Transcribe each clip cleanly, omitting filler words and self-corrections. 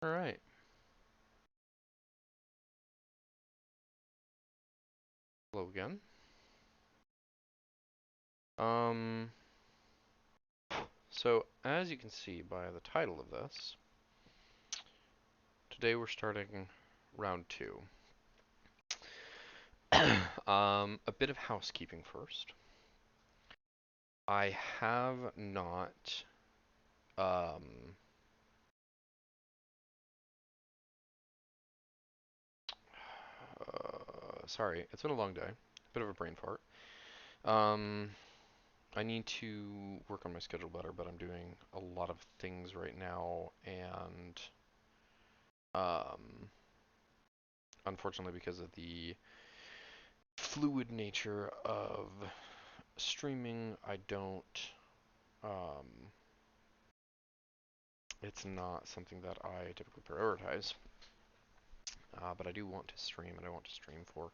All right. Hello again. Um, so as you can see by the title of this, today we're starting round two. A bit of housekeeping first. I have not, um, sorry, it's been a long day. Bit of a brain fart. Um, I need to work on my schedule better, but I'm doing a lot of things right now, and um, unfortunately, because of the fluid nature of streaming, I don't, um, it's not something that I typically prioritize. But I do want to stream, and I want to stream for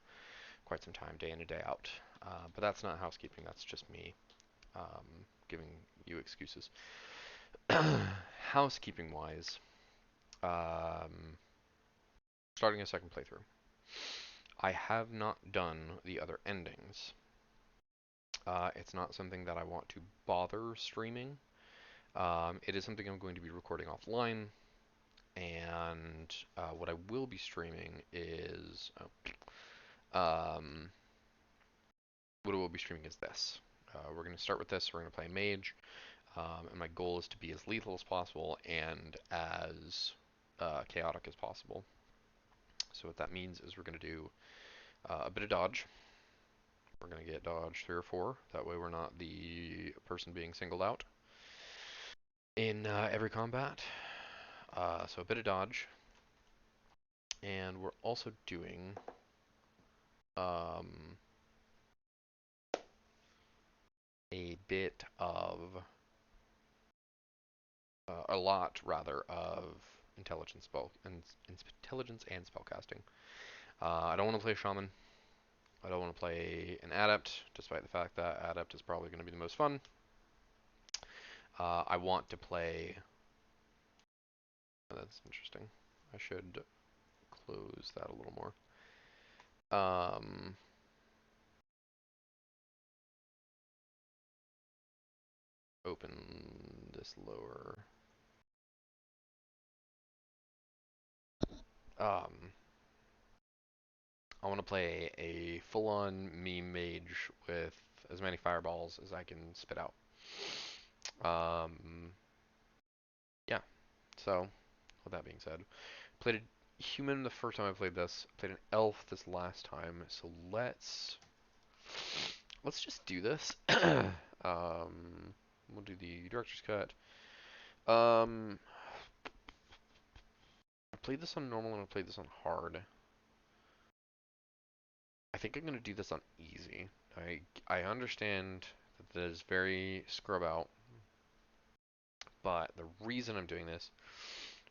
quite some time, day in and day out. But that's not housekeeping, that's just me giving you excuses. Housekeeping wise, um, starting a second playthrough. I have not done the other endings. It's not something that I want to bother streaming. It is something I'm going to be recording offline, and what I will be streaming is what I will be streaming is this. We're going to start with this. We're going to play mage, and my goal is to be as lethal as possible and as chaotic as possible. So what that means is we're going to do a bit of dodge. We're going to get dodge 3 or 4. That way we're not the person being singled out in every combat. So a bit of dodge. And we're also doing um, a bit of, a lot rather, of intelligence and spellcasting. I don't want to play shaman. I don't want to play an adept, despite the fact that adept is probably going to be the most fun. I want to play. That's interesting. I should close that a little more. Open this lower. Um, I want to play a full-on meme mage with as many fireballs as I can spit out. Um, yeah. So, with that being said, played a human the first time I played this. Played an elf this last time. So let's just do this. We'll do the director's cut. Um, I played this on normal and I played this on hard. I think I'm gonna do this on easy. I understand that this is very scrub out, but the reason I'm doing this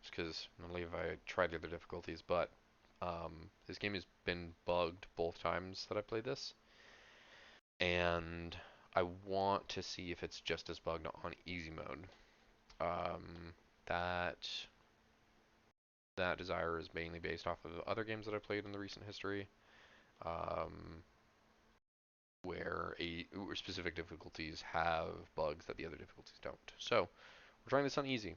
is because I believe I tried the other difficulties, but this game has been bugged both times that I played this, and I want to see if it's just as bugged on easy mode. Um, that that desire is mainly based off of other games that I've played in the recent history. Um, where specific difficulties have bugs that the other difficulties don't. So we're trying this on easy,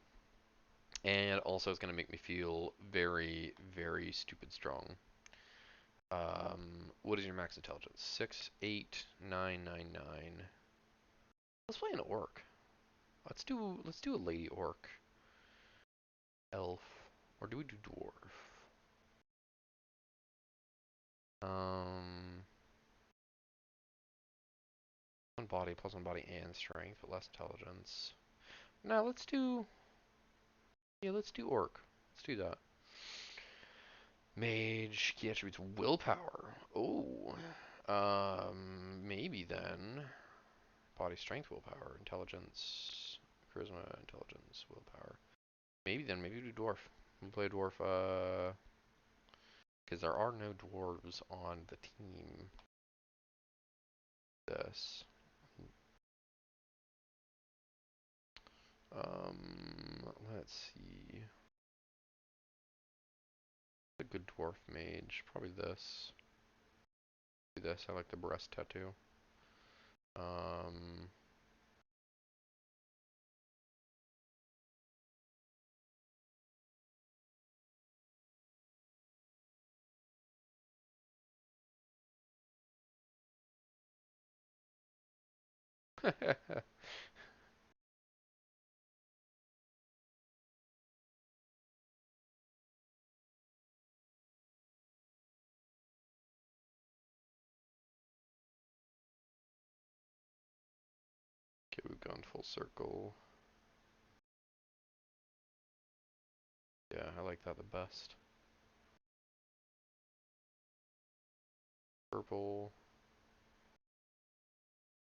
and also it's going to make me feel very, very stupid strong. What is your max intelligence? 68999. Let's play an orc. Let's do a lady orc, elf, or do we do dwarf? Um, one body plus one body and strength, but less intelligence. No, let's do orc. Let's do that. Mage key attributes willpower. Oh, maybe then. Body strength, willpower, intelligence, charisma, intelligence, willpower. Maybe then, maybe do dwarf. We'll play dwarf, because there are no dwarves on the team. This. Let's see. good dwarf mage? Probably this. Do this. I like the breast tattoo. Um, okay, we've gone full circle. Yeah, I like that the best. Purple.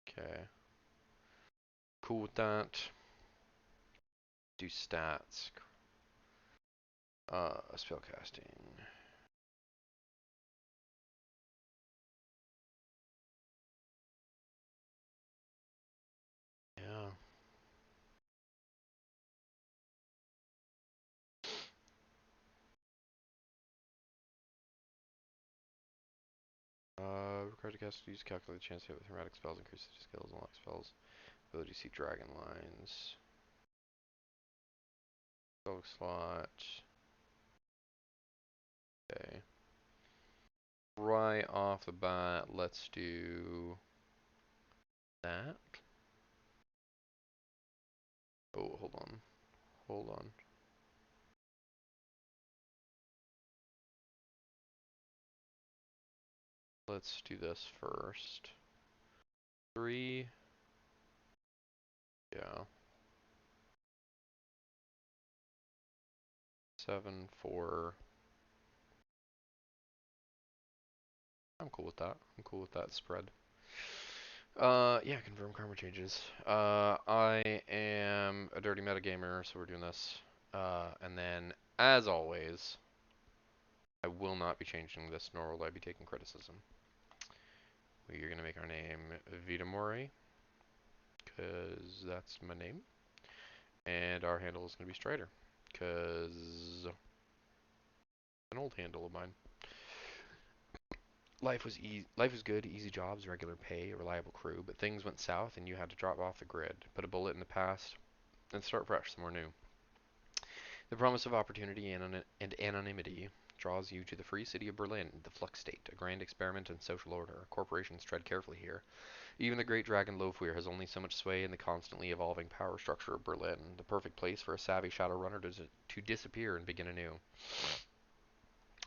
Okay. Cool with that. Do stats. Spellcasting. Yeah. Required to cast use calculate the chance to hit with hermetic spells, increase the skills, unlock spells. Ability to see dragon lines. Spell slot. Okay. Right off the bat, let's do that. Oh, hold on. Hold on. Let's do this first. 3. Yeah. 7, 4. I'm cool with that. I'm cool with that spread. Yeah, confirm karma changes. I am a dirty metagamer, so we're doing this. And then, as always, I will not be changing this, nor will I be taking criticism. We're gonna make our name Vitamori, because that's my name. And our handle is gonna be Strider, because an old handle of mine. Life was good, easy jobs, regular pay, a reliable crew, but things went south and you had to drop off the grid, put a bullet in the past, and start fresh, somewhere new. The promise of opportunity and anonymity draws you to the free city of Berlin, the Flux State, a grand experiment in social order. Corporations tread carefully here. Even the great dragon Lofweir has only so much sway in the constantly evolving power structure of Berlin, the perfect place for a savvy shadow runner to disappear and begin anew.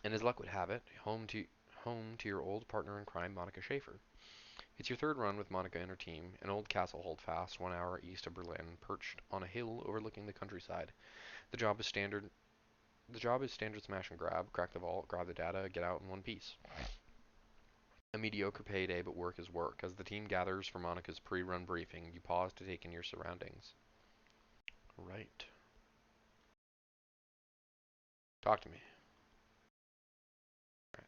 And as luck would have it, home to your old partner in crime, Monica Schaefer. It's your third run with Monica and her team, an old castle holdfast 1 hour east of Berlin, perched on a hill overlooking the countryside. The job is standard The job is standard smash and grab, crack the vault, grab the data, get out in one piece. A mediocre payday, but work is work. As the team gathers for Monica's pre-run briefing, you pause to take in your surroundings. Right. Talk to me. Right.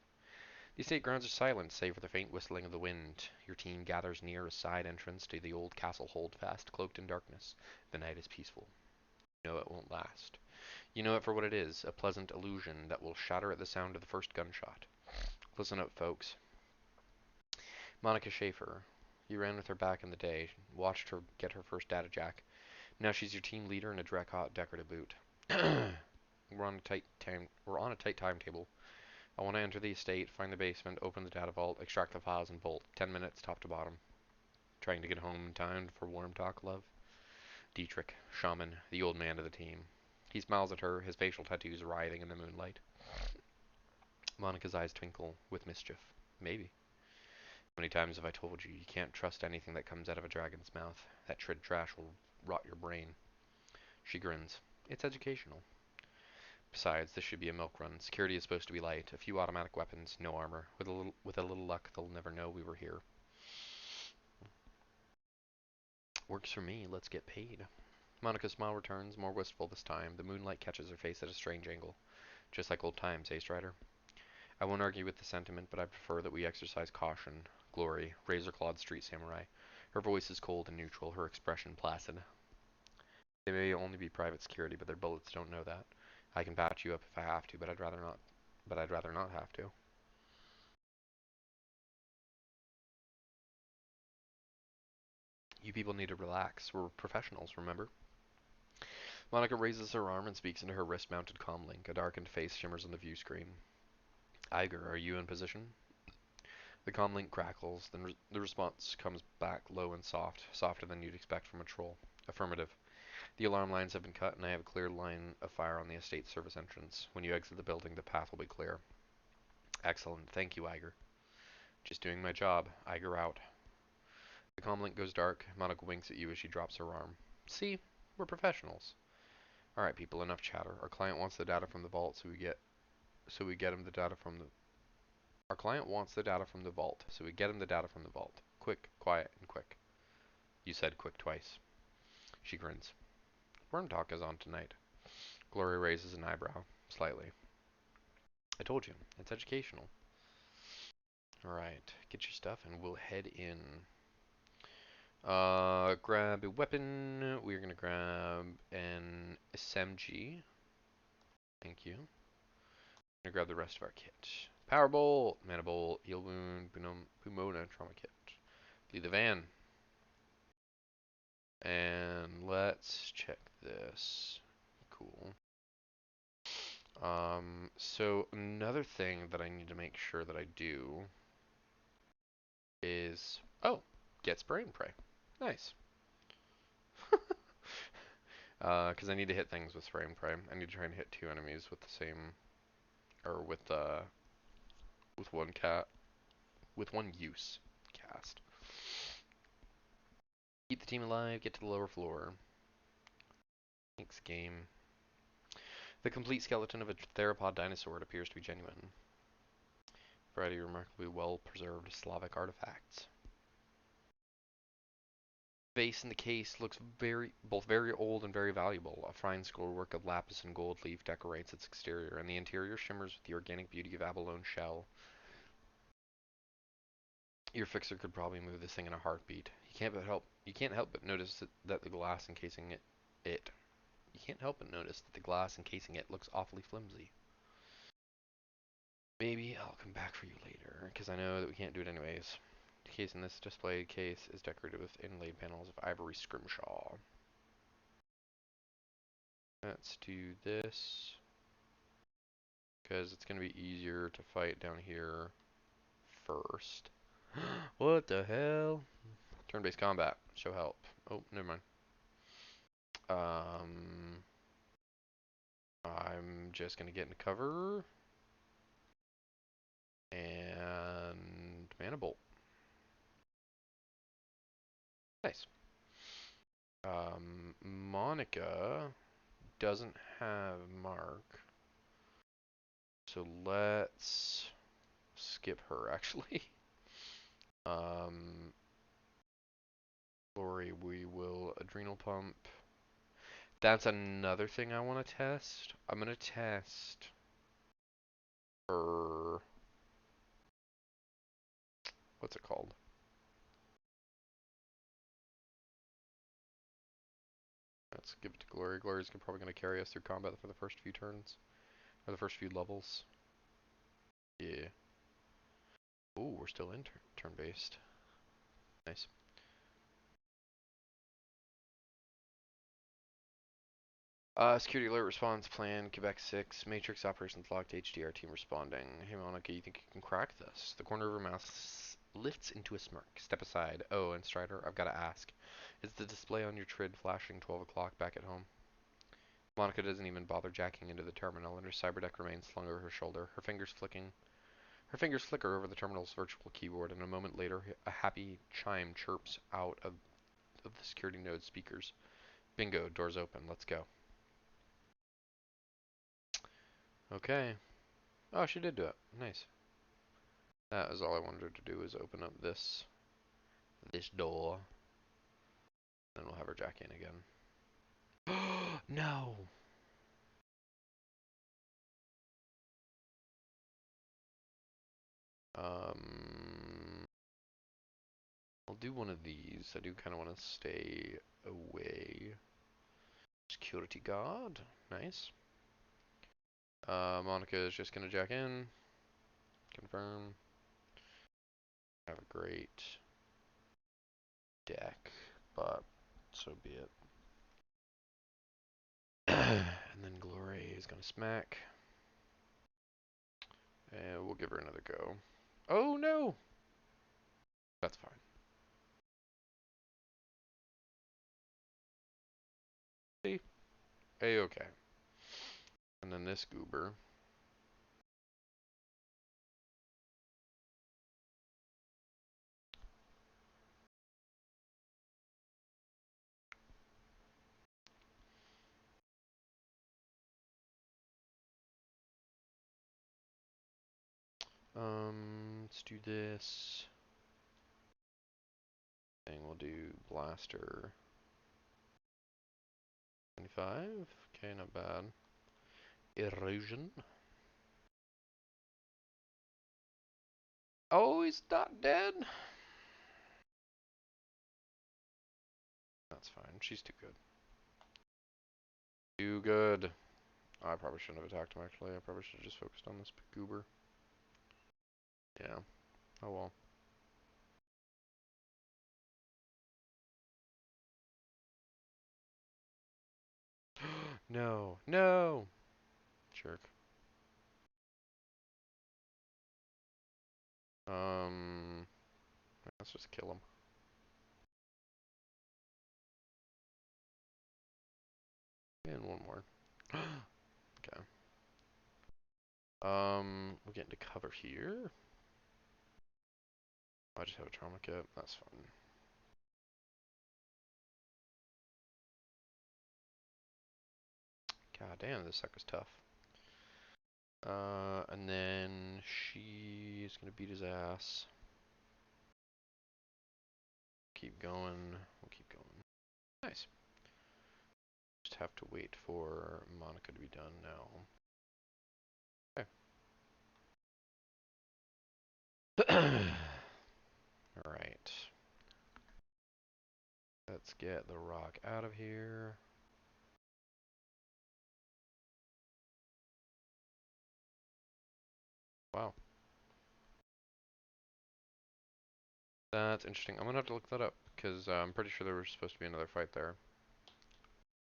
The estate grounds are silent, save for the faint whistling of the wind. Your team gathers near a side entrance to the old castle holdfast, cloaked in darkness. The night is peaceful. You know it won't last. You know it for what it is, a pleasant illusion that will shatter at the sound of the first gunshot. Listen up, folks. Monica Schaefer. You ran with her back in the day, watched her get her first data jack. Now she's your team leader in a Dreadhot decorative boot. We're on a tight timetable. I want to enter the estate, find the basement, open the data vault, extract the files, and bolt. 10 minutes, top to bottom. Trying to get home in time for warm talk, love. Dietrich, shaman, the old man of the team. He smiles at her, his facial tattoos writhing in the moonlight. Monica's eyes twinkle with mischief. Maybe. How many times have I told you, you can't trust anything that comes out of a dragon's mouth. That trid trash will rot your brain. She grins. It's educational. Besides, this should be a milk run. Security is supposed to be light. A few automatic weapons, no armor. With a little luck, they'll never know we were here. Works for me. Let's get paid. Monica's smile returns, more wistful this time. The moonlight catches her face at a strange angle. Just like old times, eh, Strider? I won't argue with the sentiment, but I prefer that we exercise caution. Glory, razor-clawed street samurai. Her voice is cold and neutral, her expression placid. They may only be private security, but their bullets don't know that. I can patch you up if I have to, but I'd rather not. but I'd rather not have to. You people need to relax. We're professionals, remember? Monica raises her arm and speaks into her wrist-mounted comlink. A darkened face shimmers on the view screen. Iger, are you in position? The comlink crackles, then the response comes back low and soft, softer than you'd expect from a troll. Affirmative. The alarm lines have been cut, and I have a clear line of fire on the estate service entrance. When you exit the building, the path will be clear. Excellent. Thank you, Iger. Just doing my job. Iger out. The comlink goes dark. Monica winks at you as she drops her arm. See? We're professionals. Alright, people, enough chatter. Our client wants the data from the vault, so we get him the data from the Our client wants the data from the vault, so we get him the data from the vault. Quick, quiet, and quick. You said quick twice. She grins. Worm Talk is on tonight. Glory raises an eyebrow, slightly. I told you, it's educational. Alright, get your stuff and we'll head in. Grab a weapon. We're gonna grab an SMG. Thank you. Gonna grab the rest of our kit. Power Bolt, Mana Bolt, Heal Wound, Bumona, Trauma Kit. Leave the van. And let's check this. Cool. So another thing that I need to make sure that I do is, oh, get spray and pray. Nice. Because I need to hit things with spray and pray. I need to try and hit two enemies with the same, or with one use cast. Keep the team alive. Get to the lower floor. Thanks, game. The complete skeleton of a theropod dinosaur appears to be genuine. Variety of remarkably well-preserved Slavic artifacts. The vase in the case looks both very old and very valuable. A fine scrollwork of lapis and gold leaf decorates its exterior, and the interior shimmers with the organic beauty of abalone shell. Your fixer could probably move this thing in a heartbeat. You can't help but notice that the glass encasing it. You can't help but notice that the glass encasing it looks awfully flimsy. Maybe I'll come back for you later, because I know that we can't do it anyways. The case in this display case is decorated with inlaid panels of ivory scrimshaw. Let's do this, because it's going to be easier to fight down here first. What the hell? Turn-based combat. Show help. Oh, never mind. I'm just going to get into cover. And Mana Bolt. Nice. Monica doesn't have Mark. So let's skip her, actually. Glory, we will Adrenal Pump. That's another thing I want to test. I'm going to test her. What's it called? Let's give it to Glory. Glory's probably going to carry us through combat for the first few turns. Or the first few levels. Yeah. Ooh, we're still in turn-based. Nice. Security alert response plan, Quebec 6, Matrix operations locked, HDR team responding. Hey Monica, you think you can crack this? The corner of her mouth lifts into a smirk. Step aside. Oh, and Strider, I've got to ask. Is the display on your TRID flashing 12 o'clock back at home? Monica doesn't even bother jacking into the terminal, and her cyberdeck remains slung over her shoulder. Her fingers flicker over the terminal's virtual keyboard, and a moment later, a happy chime chirps out of the security node speakers. Bingo, doors open, let's go. Okay. Oh, she did do it. Nice. That is all I wanted her to do, is open up this door. Then we'll have her jack in again. No! I'll do one of these. I do kind of want to stay away. Security guard. Nice. Monica is just gonna jack in. Confirm. Have a great deck, but so be it. And then Glory is gonna smack. And we'll give her another go. Oh no! That's fine. See? A-okay. And then this goober. Let's do this thing. We'll do Blaster 25. Okay, not bad. Erosion. Oh, he's not dead. That's fine. She's too good. Too good. I probably shouldn't have attacked him, actually. I probably should have just focused on this goober. Yeah. Oh well. No. No! Jerk. Um, let's just kill him. And one more. Okay. We'll get into cover here. I just have a trauma kit. That's fine. God damn, this sucker's tough. And then she's gonna beat his ass. Keep going. We'll keep going. Nice. Just have to wait for Monica to be done now. Okay. Alright. Let's get the rock out of here. Wow. That's interesting. I'm gonna have to look that up, because I'm pretty sure there was supposed to be another fight there.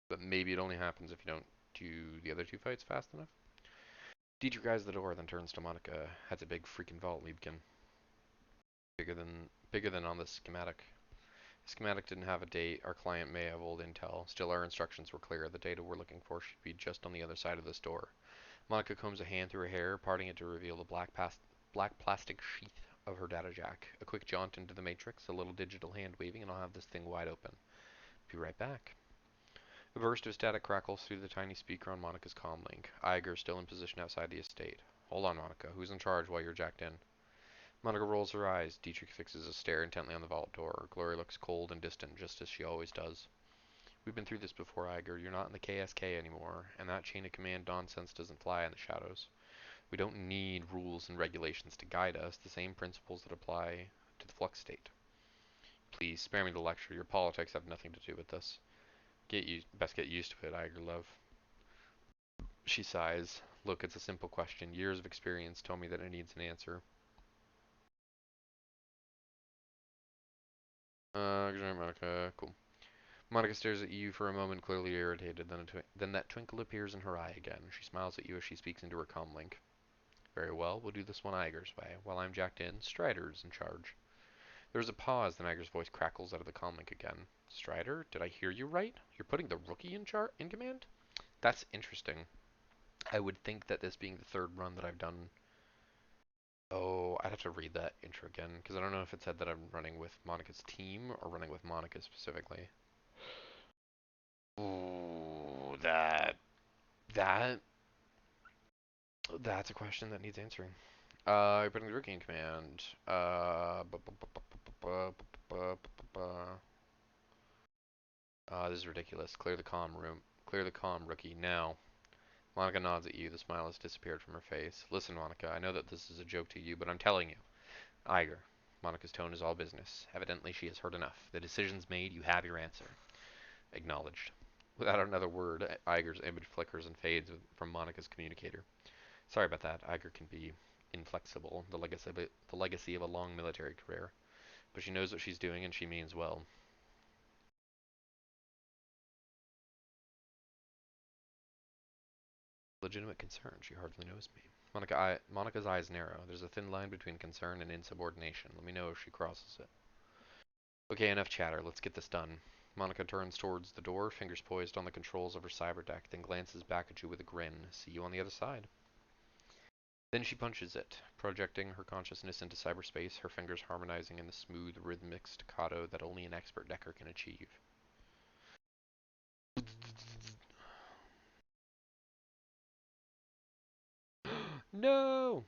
But maybe it only happens if you don't do the other two fights fast enough. Dietrich guys the door, then turns to Monica. Has a big freaking vault, Liebkin. Bigger than on the schematic. The schematic didn't have a date. Our client may have old intel. Still, our instructions were clear. The data we're looking for should be just on the other side of this door. Monica combs a hand through her hair, parting it to reveal the black plastic sheath of her data jack. A quick jaunt into the matrix, a little digital hand waving, and I'll have this thing wide open. Be right back. A burst of static crackles through the tiny speaker on Monica's comm link. Iger still in position outside the estate. Hold on, Monica. Who's in charge while you're jacked in? Monica rolls her eyes. Dietrich fixes a stare intently on the vault door. Glory looks cold and distant, just as she always does. We've been through this before, Iger. You're not in the KSK anymore, and that chain of command nonsense doesn't fly in the shadows. We don't need rules and regulations to guide us, the same principles that apply to the flux state. Please, spare me the lecture. Your politics have nothing to do with this. Best get used to it, Iger love. She sighs. Look, it's a simple question. Years of experience tell me that it needs an answer. Good night, Monica. Cool. Monica stares at you for a moment, clearly irritated. Then that twinkle appears in her eye again. She smiles at you as she speaks into her comm link. Very well, we'll do this one Iger's way. While I'm jacked in, Strider's in charge. There's a pause, then Iger's voice crackles out of the comm link again. Strider, did I hear you right? You're putting the rookie in command? That's interesting. I would think that this being the third run that I've done. Oh, I'd have to read that intro again, because I don't know if it said that I'm running with Monica's team or running with Monica specifically. Ooh, that that's a question that needs answering. You're putting the rookie in command. This is ridiculous. Clear the comm room. Clear the comm, rookie, now. Monica nods at you. The smile has disappeared from her face. Listen, Monica, I know that this is a joke to you, but I'm telling you. Iger. Monica's tone is all business. Evidently, she has heard enough. The decision's made. You have your answer. Acknowledged. Without another word, Iger's image flickers and fades from Monica's communicator. Sorry about that. Iger can be inflexible, the legacy of a long military career. But she knows what she's doing and she means well. Legitimate concern. She hardly knows me. Monica's eyes narrow. There's a thin line between concern and insubordination. Let me know if she crosses it. Okay, enough chatter. Let's get this done. Monica turns towards the door, fingers poised on the controls of her cyber deck, then glances back at you with a grin. See you on the other side. Then she punches it, projecting her consciousness into cyberspace, her fingers harmonizing in the smooth, rhythmic staccato that only an expert decker can achieve. No!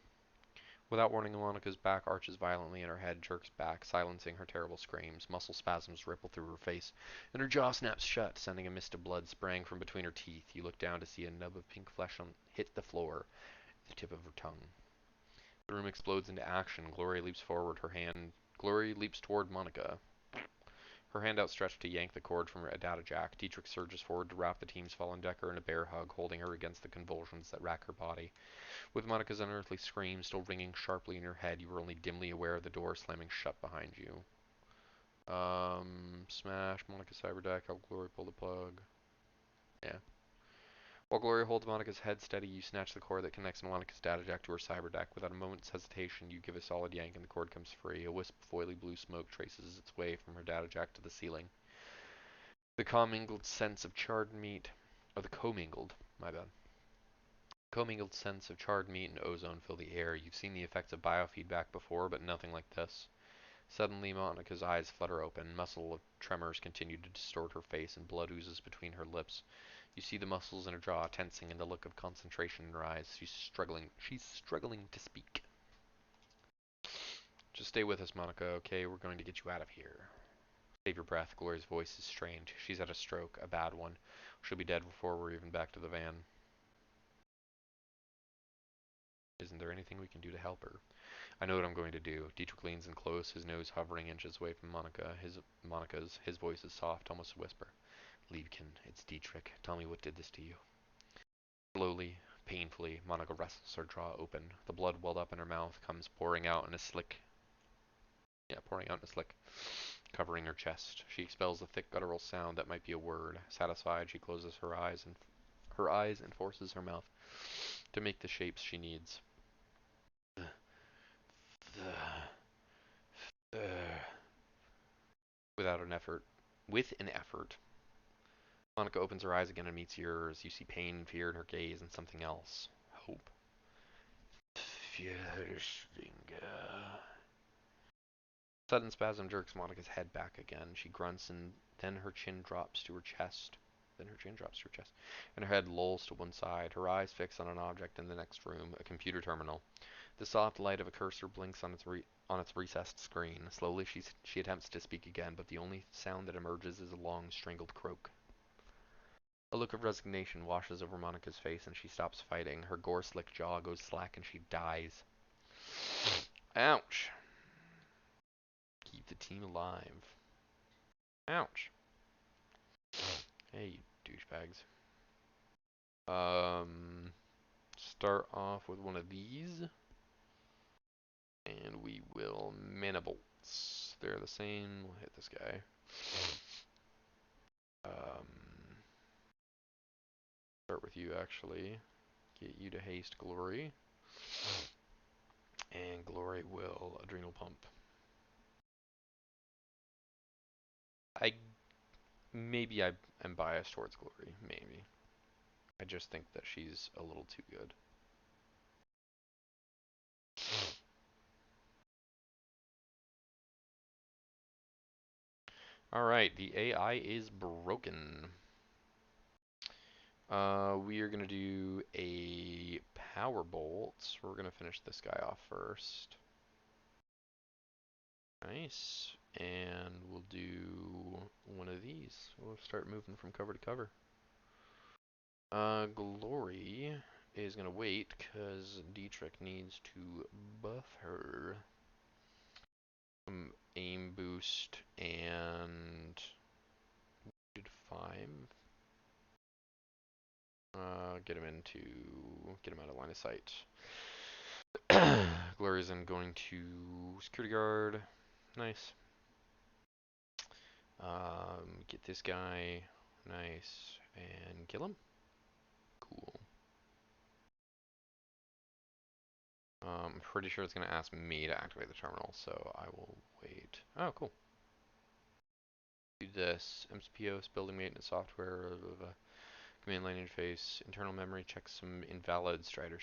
Without warning, Monica's back arches violently and her head jerks back, silencing her terrible screams. Muscle spasms ripple through her face, and her jaw snaps shut, sending a mist of blood spraying from between her teeth. You look down to see a nub of pink flesh hit the floor, the tip of her tongue. The room explodes into action. Glory leaps toward Monica, her hand outstretched to yank the cord from a data jack. Dietrich surges forward to wrap the team's fallen decker in a bear hug, holding her against the convulsions that rack her body. With Monica's unearthly scream still ringing sharply in your head, you were only dimly aware of the door slamming shut behind you. Smash Monica's cyber deck, help Glory pull the plug. Yeah. While Glory holds Monica's head steady, you snatch the cord that connects Monica's data jack to her cyber deck. Without a moment's hesitation, you give a solid yank and the cord comes free. A wisp of oily blue smoke traces its way from her data jack to the ceiling. The commingled sense of charred meat, or the commingled, my bad. Commingled sense of charred meat and ozone fill the air. You've seen the effects of biofeedback before, but nothing like this. Suddenly, Monica's eyes flutter open. Muscle tremors continue to distort her face, and blood oozes between her lips. You see the muscles in her jaw tensing and the look of concentration in her eyes. She's struggling. She's struggling to speak. Just stay with us, Monica, okay? We're going to get you out of here. Save your breath. Glory's voice is strained. She's had a stroke, a bad one. She'll be dead before we're even back to the van. Isn't there anything we can do to help her? I know what I'm going to do. Dietrich leans in close, his nose hovering inches away from Monica's. His voice is soft, almost a whisper. Liebchen, it's Dietrich. Tell me what did this to you. Slowly, painfully, Monica wrestles her jaw open. The blood welled up in her mouth, comes pouring out in a slick, covering her chest. She expels a thick guttural sound that might be a word. Satisfied, she closes her eyes and forces her mouth to make the shapes she needs. Without an effort, with an effort, Monica opens her eyes again and meets yours. You see pain and fear in her gaze and something else. Hope. Sudden spasm jerks Monica's head back again. She grunts and then her chin drops to her chest. And her head lolls to one side, her eyes fix on an object in the next room, a computer terminal. The soft light of a cursor blinks on its recessed screen. Slowly she attempts to speak again, but the only sound that emerges is a long, strangled croak. A look of resignation washes over Monica's face and she stops fighting. Her gore-slick jaw goes slack and she dies. Ouch. Keep the team alive. Ouch. Hey, you douchebags. Start off with one of these. And we will mana bolts. They're the same. We'll hit this guy. Start with you actually. Get you to haste Glory. And Glory will adrenal pump. Maybe I am biased towards Glory. Maybe. I just think that she's a little too good. Alright, the AI is broken. We are going to do a power bolt. We're going to finish this guy off first. Nice. And we'll do one of these. We'll start moving from cover to cover. Glory is going to wait because Dietrich needs to buff her. Some aim boost and 5. get him out of line of sight. Gloria's then going to security guard. Nice. Get this guy. Nice. And kill him. Cool. I'm pretty sure it's going to ask me to activate the terminal, so I will wait. Oh, cool. Do this. MCPOS, building maintenance software, command line interface, internal memory, check some invalid Strider.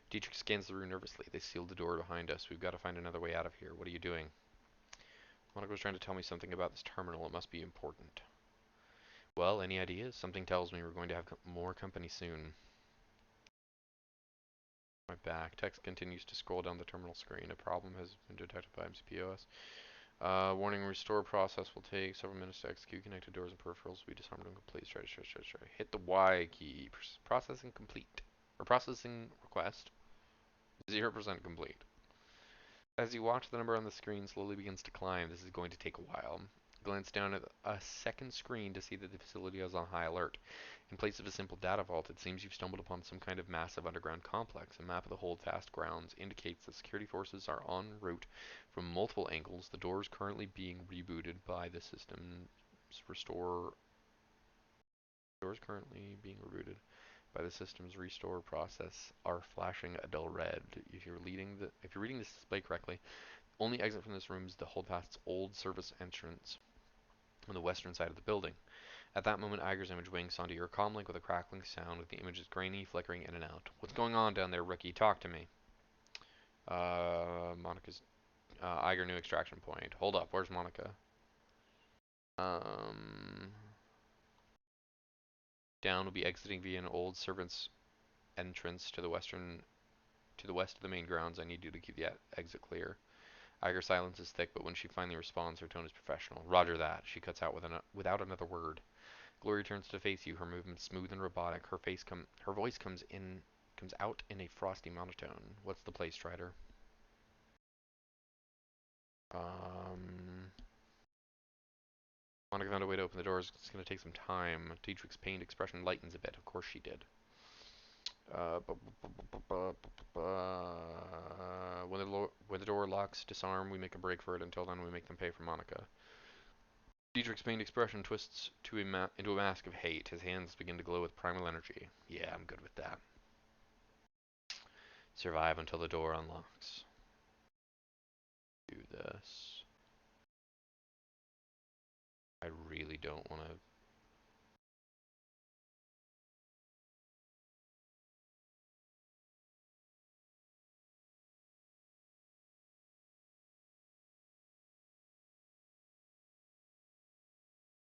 Dietrich scans the room nervously. They sealed the door behind us. We've got to find another way out of here. What are you doing? Monica was trying to tell me something about this terminal. It must be important. Well, any ideas? Something tells me we're going to have more company soon. My back. Text continues to scroll down the terminal screen. A problem has been detected by MCPOS. Warning, restore process will take several minutes to execute. Connected doors and peripherals will be disarmed and complete. Try. Hit the Y key. Processing complete. Or processing request. 0% complete. As you watch, the number on the screen slowly begins to climb. This is going to take a while. Glance down at a second screen to see that the facility is on high alert. In place of a simple data vault, it seems you've stumbled upon some kind of massive underground complex. A map of the holdfast grounds indicates that security forces are en route from multiple angles. The doors currently being rebooted by the system's restore. Doors currently being rebooted by the system's restore process are flashing a dull red. If you're reading this display correctly, only exit from this room is the holdfast's old service entrance on the western side of the building. At that moment, Iger's image winks onto your comlink with a crackling sound, with the images grainy, flickering in and out. What's going on down there, rookie? Talk to me. Monica's Iger new extraction point. Hold up, where's Monica? Down will be exiting via an old servant's entrance to the west of the main grounds. I need you to keep the exit clear. Iger's silence is thick, but when she finally responds, her tone is professional. Roger that. She cuts out without another word. Glory turns to face you, her movements smooth and robotic. Her voice comes out in a frosty monotone. What's the play, Strider? Monica found a way to open the doors. It's going to take some time. Dietrich's pained expression lightens a bit. Of course she did. When the door locks, disarm. We make a break for it. Until then, we make them pay for Monica. Dietrich's pained expression twists into a mask of hate. His hands begin to glow with primal energy. Yeah, I'm good with that. Survive until the door unlocks. Do this. I really don't want to.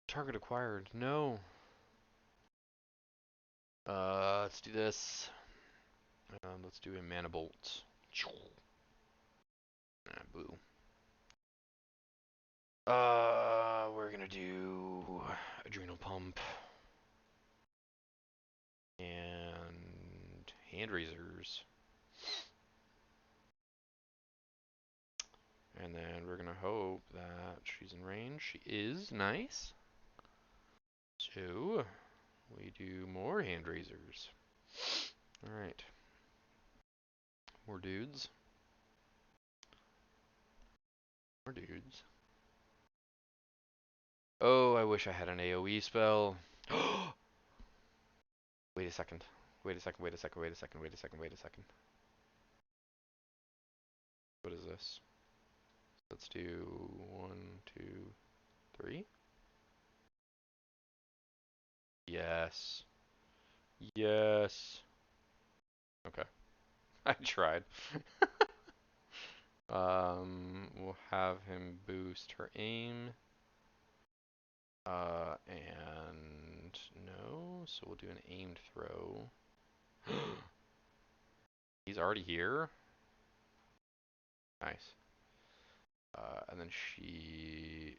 Target acquired. No. Let's do this. Let's do a mana bolt. Boo. We're gonna do adrenal pump and hand raisers, and then we're gonna hope that she's in range. She is. Nice. So we do more hand raisers. All right. More dudes. More dudes. Oh, I wish I had an AoE spell. Wait a second. Wait a second. Wait a second. Wait a second. Wait a second. Wait a second. What is this? Let's do 1, 2, 3. Yes. Yes. Okay. I tried. We'll have him boost her aim. And no, so we'll do an aimed throw. He's already here? Nice. And then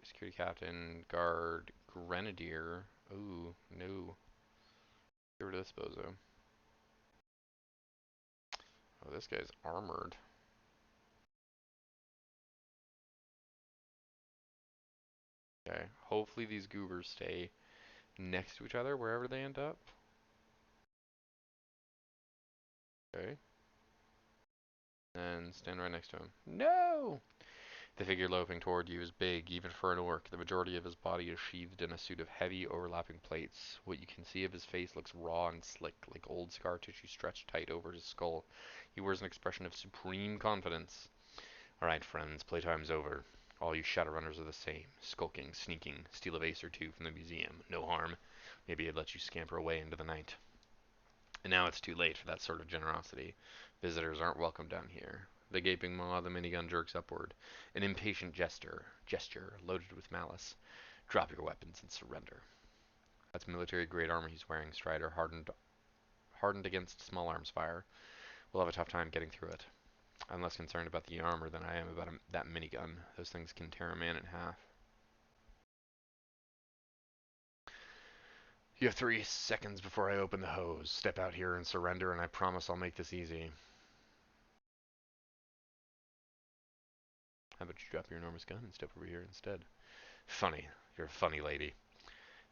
security captain, guard, grenadier. Ooh, no. Get rid of this bozo. Oh, this guy's armored. Okay, hopefully these goobers stay next to each other wherever they end up. Okay. And stand right next to him. No! The figure loping toward you is big, even for an orc. The majority of his body is sheathed in a suit of heavy, overlapping plates. What you can see of his face looks raw and slick, like old scar tissue stretched tight over his skull. He wears an expression of supreme confidence. Alright, friends, playtime's over. All you Shadowrunners are the same. Skulking, sneaking, steal a vase or two from the museum. No harm. Maybe I'd let you scamper away into the night. And now it's too late for that sort of generosity. Visitors aren't welcome down here. The gaping maw of the minigun jerks upward. An impatient gesture loaded with malice. Drop your weapons and surrender. That's military-grade armor he's wearing, Strider, hardened against small arms fire. We'll have a tough time getting through it. I'm less concerned about the armor than I am about that minigun. Those things can tear a man in half. You have 3 seconds before I open the hose. Step out here and surrender, and I promise I'll make this easy. How about you drop your enormous gun and step over here instead? Funny. You're a funny lady.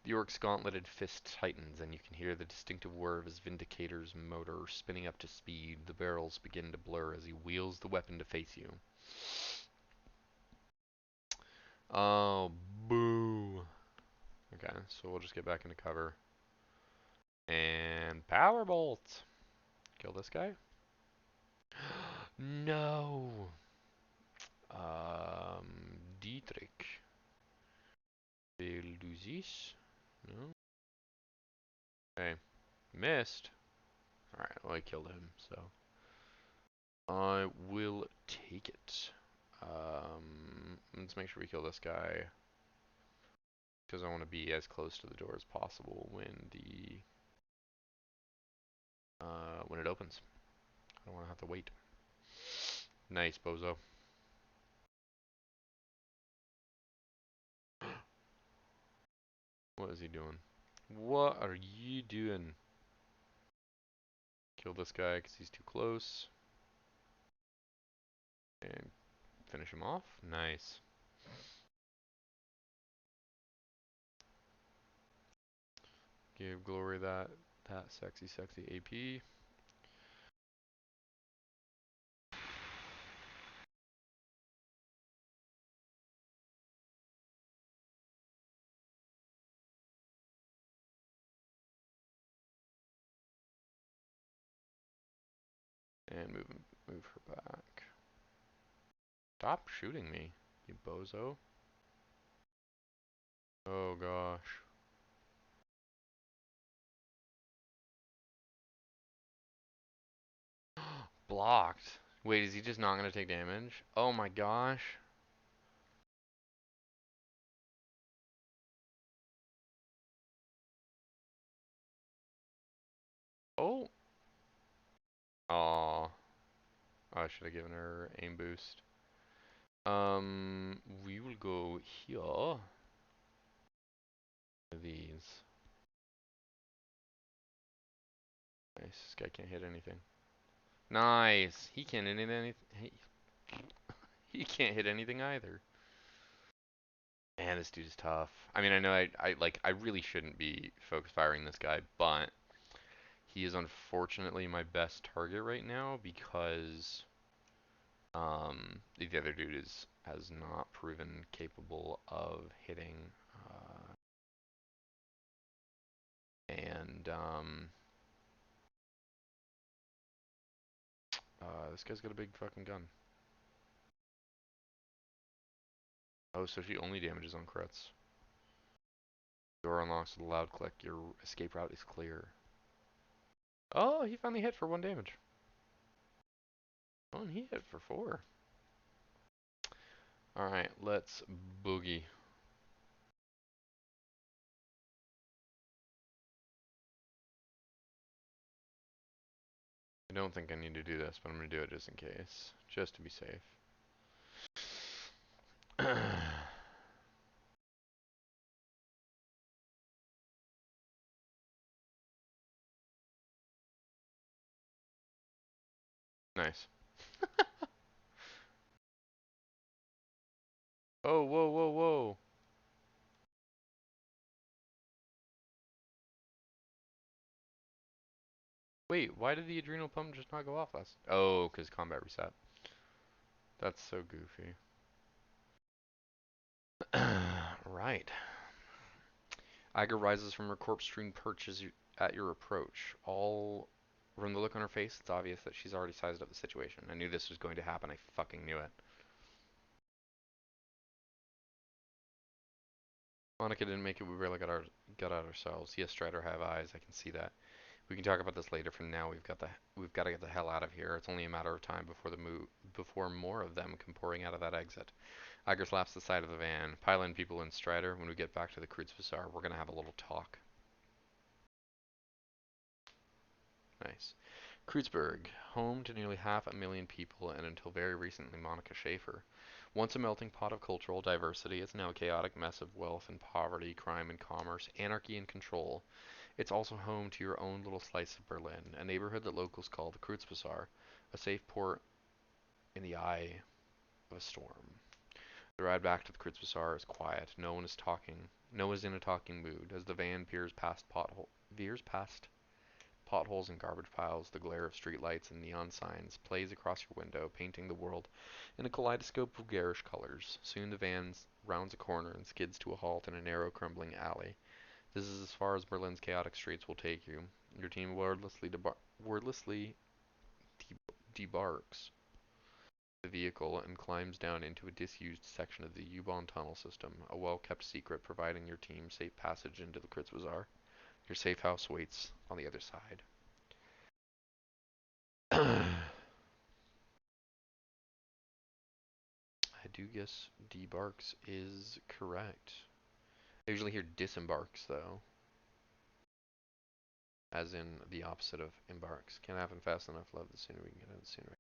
The orc's gauntleted fist tightens, and you can hear the distinctive whir of his Vindicator's motor spinning up to speed. The barrels begin to blur as he wheels the weapon to face you. Oh, boo. Okay, so we'll just get back into cover. And power bolt. Kill this guy. No. Dietrich. Beluzis? No. Okay. Missed. Alright, well I killed him, so. I will take it. Let's make sure we kill this guy. Because I want to be as close to the door as possible when it opens. I don't want to have to wait. Nice, bozo. What is he doing? What are you doing? Kill this guy because he's too close. And finish him off. Nice. Give Glory that sexy AP. And move her back. Stop shooting me, you bozo. Oh gosh. Blocked. Wait, is he just not gonna take damage? Oh my gosh. Oh. Aw. I should have given her aim boost. We will go here. These. Nice. This guy can't hit anything. Nice. He can't hit anything. He can't hit anything either. Man, this dude's tough. I mean, I know I really shouldn't be focus firing this guy, but he is unfortunately my best target right now because the other dude has not proven capable of hitting, and this guy's got a big fucking gun. Oh, so she only damages on crits. Door unlocks with a loud click. Your escape route is clear. Oh, he finally hit for 1 damage. Oh, and he hit for 4. Alright, let's boogie. I don't think I need to do this, but I'm going to do it just in case. Just to be safe. Nice. Oh, whoa, whoa, whoa. Wait, why did the adrenal pump just not go off last? Oh, because combat reset. That's so goofy. Right. Iger rises from her corpse-strewn perch at your approach. All from the look on her face, it's obvious that she's already sized up the situation. I knew this was going to happen. I fucking knew it. Monica didn't make it. We really got out ourselves. Yes, Strider have eyes. I can see that. We can talk about this later. For now, we've got to get the hell out of here. It's only a matter of time before more of them come pouring out of that exit. Iger slaps the side of the van. Pile in people in Strider. When we get back to the Kreuzbazaar, we're gonna have a little talk. Nice. Kreuzberg, home to nearly 500,000 people and until very recently Monica Schaefer. Once a melting pot of cultural diversity, it's now a chaotic mess of wealth and poverty, crime and commerce, anarchy and control. It's also home to your own little slice of Berlin, a neighborhood that locals call the Kreuzbazaar, a safe port in the eye of a storm. The ride back to the Kreuzbazaar is quiet. No one is talking. No one is in a talking mood as the van veers past potholes and garbage piles. The glare of streetlights and neon signs plays across your window, painting the world in a kaleidoscope of garish colors. Soon the van rounds a corner and skids to a halt in a narrow, crumbling alley. This is as far as Berlin's chaotic streets will take you. Your team wordlessly debarks the vehicle and climbs down into a disused section of the U-Bahn tunnel system, a well-kept secret providing your team safe passage into the Kreuzbazaar. Your safe house waits on the other side. I do guess debarks is correct. I usually hear disembarks though, as in the opposite of embarks. Can't happen fast enough, love. The sooner we can get out, the sooner.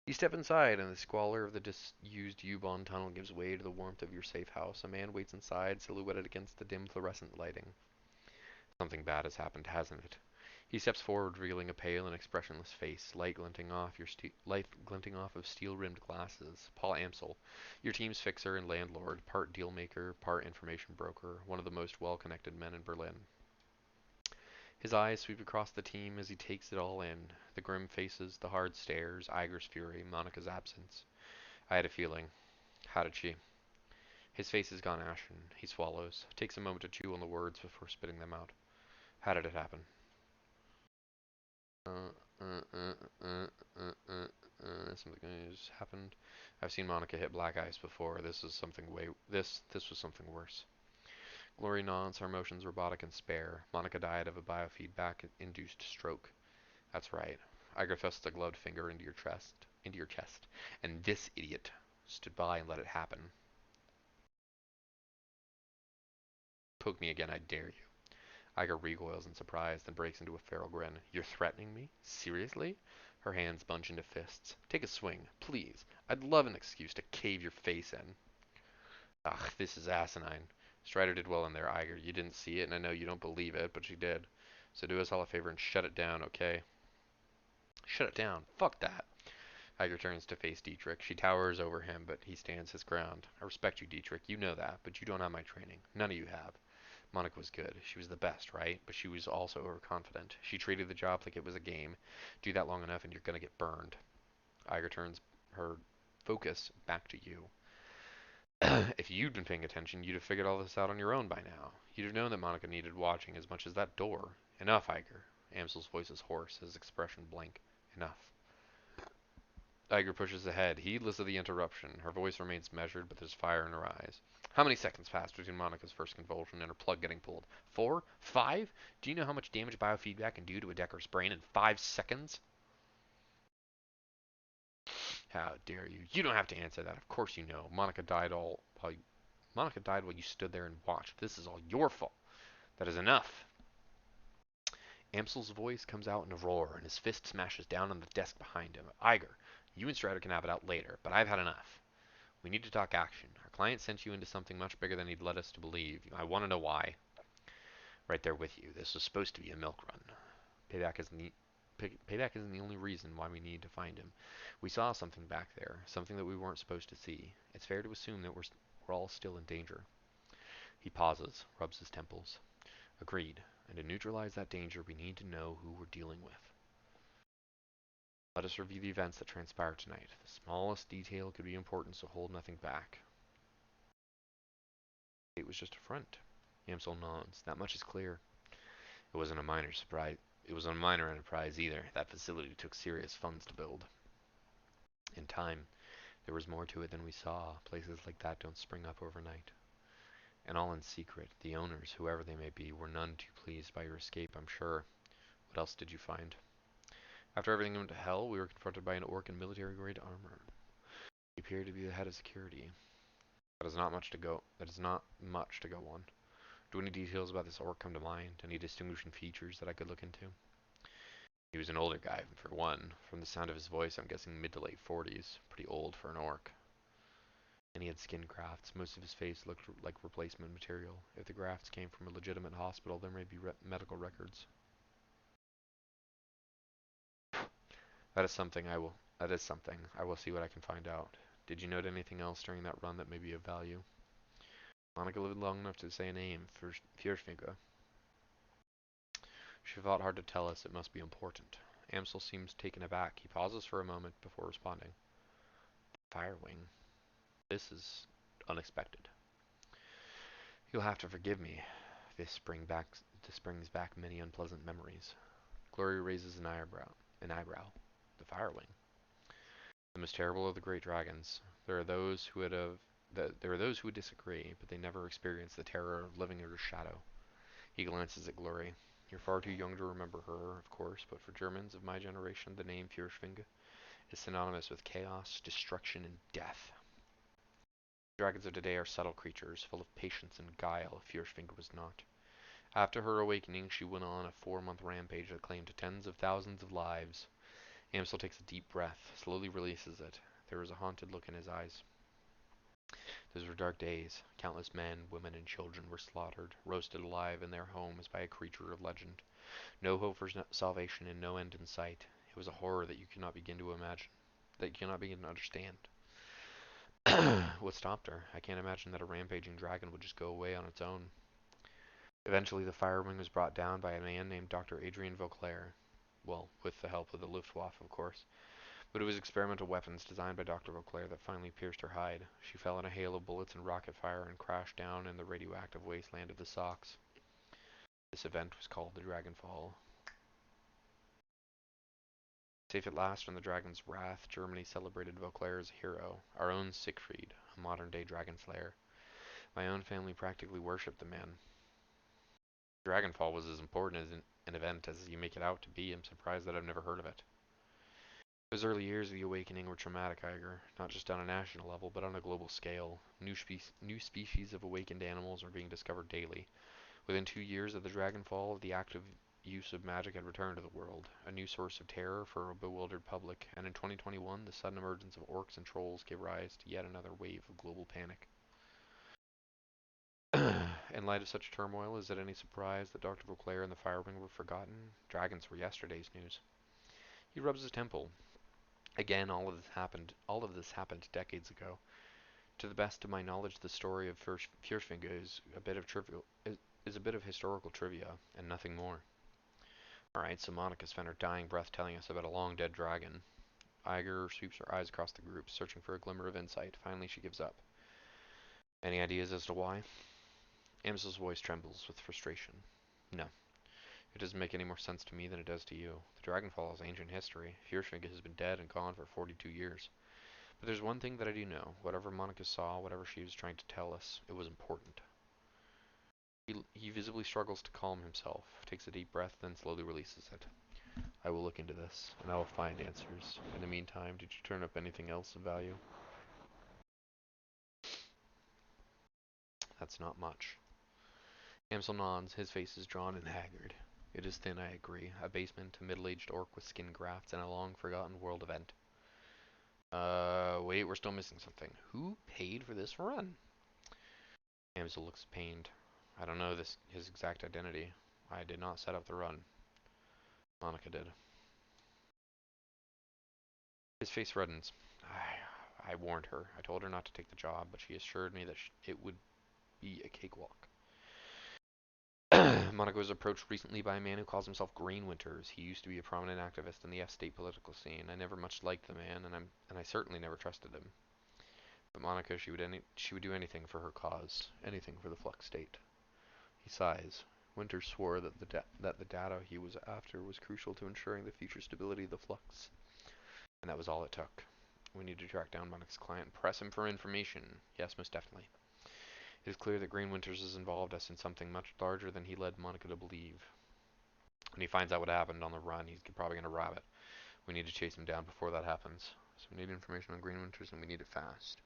You step inside, and the squalor of the disused U-Bahn tunnel gives way to the warmth of your safe house. A man waits inside, silhouetted against the dim fluorescent lighting. Something bad has happened, hasn't it? He steps forward, revealing a pale and expressionless face, light glinting off of steel-rimmed glasses. Paul Amsel, your team's fixer and landlord, part dealmaker, part information broker, one of the most well-connected men in Berlin. His eyes sweep across the team as he takes it all in. The grim faces, the hard stares, Iger's fury, Monica's absence. I had a feeling. How did she? His face has gone ashen. He swallows, takes a moment to chew on the words before spitting them out. How did it happen? Uh, Something has happened. I've seen Monica hit black ice before. This was something worse. Glory nods, her motions robotic and spare. Monica died of a biofeedback-induced stroke. That's right. Iger thrusts a gloved finger into your chest, and this idiot stood by and let it happen. Poke me again, I dare you. Iger recoils in surprise, then breaks into a feral grin. You're threatening me? Seriously? Her hands bunch into fists. Take a swing, please. I'd love an excuse to cave your face in. Ugh, this is asinine. Strider did well in there, Iger. You didn't see it, and I know you don't believe it, but she did. So do us all a favor and shut it down, okay? Shut it down. Fuck that. Iger turns to face Dietrich. She towers over him, but he stands his ground. I respect you, Dietrich. You know that, but you don't have my training. None of you have. Monica was good. She was the best, right? But she was also overconfident. She treated the job like it was a game. Do that long enough and you're gonna get burned. Iger turns her focus back to you. If you'd been paying attention, you'd have figured all this out on your own by now. You'd have known that Monica needed watching as much as that door. Enough, Iger. Amsel's voice is hoarse, his expression blank. Enough. Iger pushes ahead, heedless of the interruption. Her voice remains measured, but there's fire in her eyes. How many seconds passed between Monica's first convulsion and her plug getting pulled? 4? 5? Do you know how much damage biofeedback can do to a Decker's brain in 5 seconds? How dare you? You don't have to answer that. Of course you know. Monica died while you stood there and watched. This is all your fault. That is enough. Amsel's voice comes out in a roar, and his fist smashes down on the desk behind him. Iger, you and Strider can have it out later, but I've had enough. We need to talk action. Our client sent you into something much bigger than he'd led us to believe. I want to know why. Right there with you. This was supposed to be a milk run. Payback isn't the Payback isn't the only reason why we need to find him. We saw something back there, something that we weren't supposed to see. It's fair to assume that we're all still in danger. He pauses, rubs his temples. Agreed. And to neutralize that danger, we need to know who we're dealing with. Let us review the events that transpired tonight. The smallest detail could be important, so hold nothing back. It was just a front. Amsel nods. That much is clear. It wasn't a minor surprise. It was a minor enterprise either. That facility took serious funds to build. In time, there was more to it than we saw. Places like that don't spring up overnight. And all in secret. The owners, whoever they may be, were none too pleased by your escape, I'm sure. What else did you find? After everything went to hell, we were confronted by an orc in military-grade armor. He appeared to be the head of security. That is not much to go. That is not much to go on. Do any details about this orc come to mind? Any distinguishing features that I could look into? He was an older guy, for one. From the sound of his voice, I'm guessing mid to late 40s. Pretty old for an orc. And he had skin grafts. Most of his face looked like replacement material. If the grafts came from a legitimate hospital, there may be medical records. That is something I will. That is something. I will see what I can find out. Did you note anything else during that run that may be of value? Monica lived long enough to say a name, Fierschwinger. She fought hard to tell us it must be important. Amsel seems taken aback. He pauses for a moment before responding. Firewing. This is unexpected. You'll have to forgive me. This brings back many unpleasant memories. Glory raises an eyebrow. The Firewing. The most terrible of the great dragons. There are those who would disagree, but they never experience the terror of living under shadow. He glances at Glory. You're far too young to remember her, of course, but for Germans of my generation, the name Fürschwinge is synonymous with chaos, destruction, and death. Dragons of today are subtle creatures, full of patience and guile. Fürschwinge was not. After her awakening, she went on a 4-month rampage that claimed tens of thousands of lives. Amsel takes a deep breath, slowly releases it. There was a haunted look in his eyes. Those were dark days. Countless men, women, and children were slaughtered, roasted alive in their homes by a creature of legend. No hope for salvation and no end in sight. It was a horror that you cannot begin to imagine, that you cannot begin to understand. What stopped her? I can't imagine that a rampaging dragon would just go away on its own. Eventually, the Firewing was brought down by a man named Dr. Adrian Vauclair. Well, with the help of the Luftwaffe, of course. But it was experimental weapons designed by Dr. Vauclair that finally pierced her hide. She fell in a hail of bullets and rocket fire and crashed down in the radioactive wasteland of the Sox. This event was called the Dragonfall. Safe at last from the dragon's wrath, Germany celebrated Vauclair as a hero. Our own Siegfried, a modern-day dragon slayer. My own family practically worshipped the man. Dragonfall was as important as an event as you make it out to be. I'm surprised that I've never heard of it. Those early years of the awakening were traumatic, Iger, not just on a national level, but on a global scale. New species of awakened animals are being discovered daily. Within 2 years of the Dragonfall, the active use of magic had returned to the world, a new source of terror for a bewildered public, and in 2021, the sudden emergence of orcs and trolls gave rise to yet another wave of global panic. In light of such turmoil, is it any surprise that Dr. Vauclair and the Firewing were forgotten? Dragons were yesterday's news. He rubs his temple. Again, all of this happened decades ago. To the best of my knowledge, the story of Fürschwinge is a bit of historical trivia, and nothing more. Alright, so Monica spent her dying breath telling us about a long-dead dragon. Iger sweeps her eyes across the group, searching for a glimmer of insight. Finally, she gives up. Any ideas as to why? Amsel's voice trembles with frustration. No. It doesn't make any more sense to me than it does to you. The Dragonfall is ancient history. Fürschwinge has been dead and gone for 42 years. But there's one thing that I do know. Whatever Monica saw, whatever she was trying to tell us, it was important. He visibly struggles to calm himself, takes a deep breath, then slowly releases it. I will look into this, and I will find answers. In the meantime, did you turn up anything else of value? That's not much. Amsel nods, his face is drawn and haggard. It is thin, I agree. A basement, a middle-aged orc with skin grafts, and a long-forgotten world event. Wait, we're still missing something. Who paid for this run? Amsel looks pained. I don't know his exact identity. I did not set up the run. Monica did. His face reddens. I warned her. I told her not to take the job, but she assured me that it would be a cakewalk. Monica was approached recently by a man who calls himself Green Winters. He used to be a prominent activist in the F-state political scene. I never much liked the man, and I certainly never trusted him. But Monica, she would do anything for her cause, anything for the Flux state. He sighs. Winters swore that the data he was after was crucial to ensuring the future stability of the Flux, and that was all it took. We need to track down Monica's client and press him for information. Yes, most definitely. It is clear that Green Winters has involved us in something much larger than he led Monica to believe. When he finds out what happened on the run, he's probably going to rob it. We need to chase him down before that happens. So we need information on Green Winters, and we need it fast.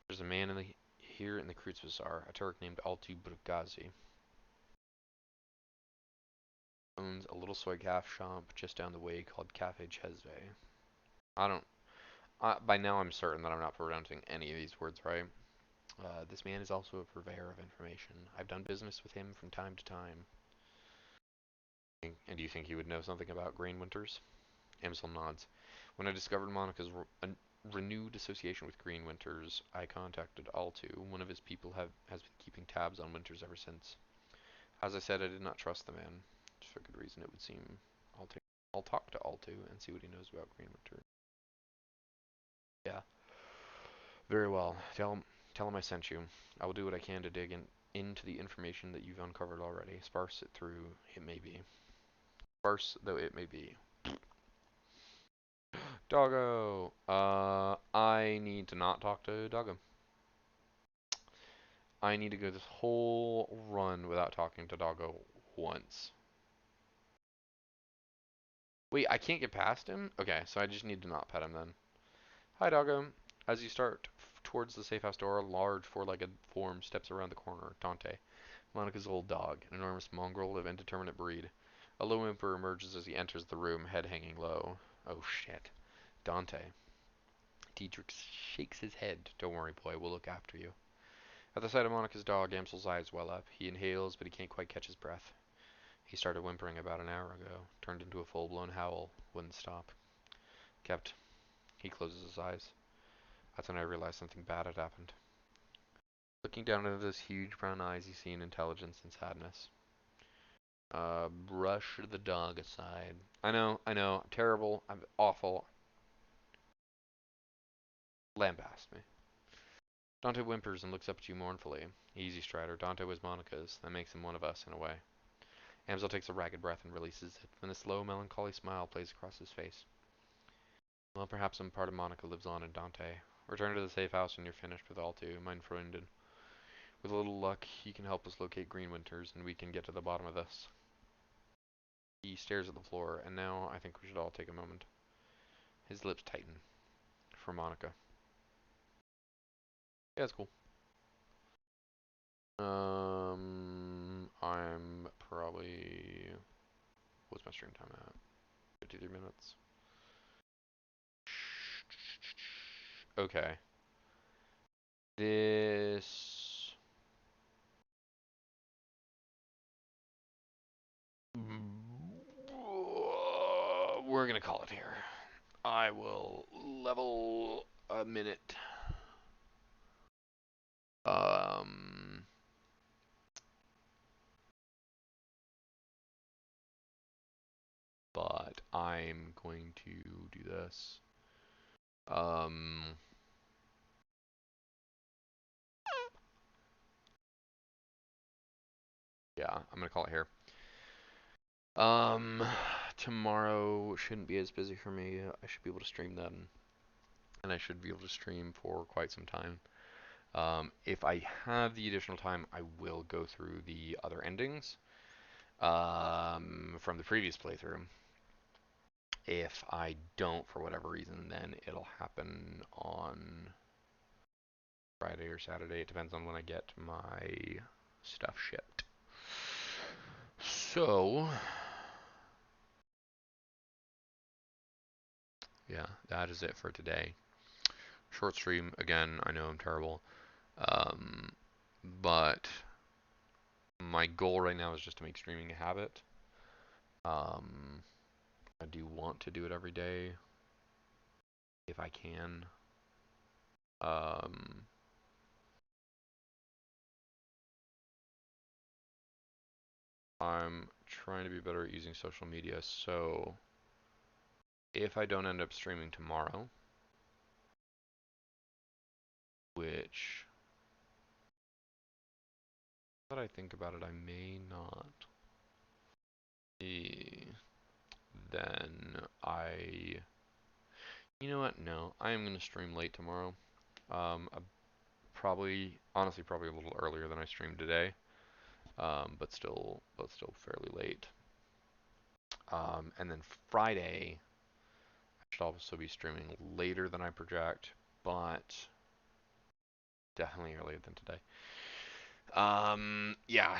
There's a man here in the Kreutz Bazaar, a Turk named Altu Burgazi. Owns a little soy calf shop just down the way called Cafe Chesve. I don't. By now, I'm certain that I'm not pronouncing any of these words right. This man is also a purveyor of information. I've done business with him from time to time. And do you think he would know something about Green Winters? Amsel nods. When I discovered Monica's renewed association with Green Winters, I contacted Altu. One of his people has been keeping tabs on Winters ever since. As I said, I did not trust the man. For good reason, it would seem. I'll, take, I'll talk to Altu and see what he knows about Green Winters. Yeah, very well. Tell him I sent you. I will do what I can to into the information that you've uncovered already. Sparse it through, it may be. Sparse though it may be. Doggo! I need to not talk to Doggo. I need to go this whole run without talking to Doggo once. Wait, I can't get past him? Okay, so I just need to not pet him then. Hi, Doggo. As you start towards the safe house door, a large four-legged form steps around the corner. Dante, Monica's old dog, an enormous mongrel of indeterminate breed. A low whimper emerges as he enters the room, head hanging low. Oh shit. Dante. Dietrich shakes his head. Don't worry, boy, we'll look after you. At the sight of Monica's dog, Amsel's eyes well up. He inhales, but he can't quite catch his breath. He started whimpering about an hour ago, turned into a full-blown howl, wouldn't stop. Kept. He closes his eyes. That's when I realized something bad had happened. Looking down into those huge brown eyes, you see an intelligence and sadness. Brush the dog aside. I know, terrible, I'm awful. Lambast me. Dante whimpers and looks up at you mournfully. Easy, Strider. Dante was Monica's. That makes him one of us, in a way. Amsel takes a ragged breath and releases it. Then a slow, melancholy smile plays across his face. Well, perhaps some part of Monica lives on in Dante. Return to the safe house when you're finished with all two, mein Freundin. With a little luck, he can help us locate Green Winters, and we can get to the bottom of this. He stares at the floor, and now I think we should all take a moment. His lips tighten. For Monica. Yeah, that's cool. I'm probably... What's my stream time at? 53 minutes. Okay. This... We're gonna call it here. I will level a minute. Um, but I'm going to do this. Um, yeah, I'm gonna call it here. Um, Tomorrow shouldn't be as busy for me. I should be able to stream then, and I should be able to stream for quite some time. If I have the additional time, I will go through the other endings from the previous playthrough. If I don't, for whatever reason, then it'll happen on Friday or Saturday. It depends on when I get my stuff shipped. So, yeah, that is it for today. Short stream, again, I know I'm terrible. Um, but my goal right now is just to make streaming a habit. Um, I do want to do it every day if I can. Um, I'm trying to be better at using social media, so if I don't end up streaming tomorrow, which, now that I think about it, I may not, eh, then you know what? No, I am going to stream late tomorrow. Probably, honestly, probably a little earlier than I streamed today, but still fairly late. And then Friday, I should also be streaming later than I project, but definitely earlier than today. Yeah,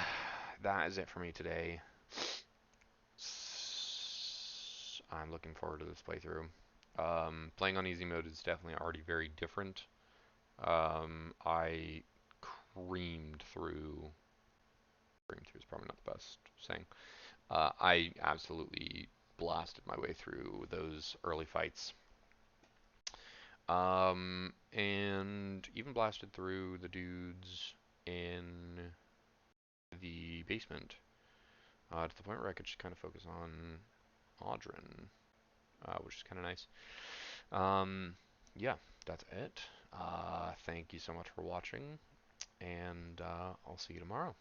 that is it for me today. I'm looking forward to this playthrough. Playing on easy mode is definitely already very different. I creamed through. Creamed through is probably not the best saying. I absolutely blasted my way through those early fights. And even blasted through the dudes in the basement, to the point where I could just kind of focus on Audrin, which is kind of nice. Um, yeah, that's it. Thank you so much for watching, and I'll see you tomorrow.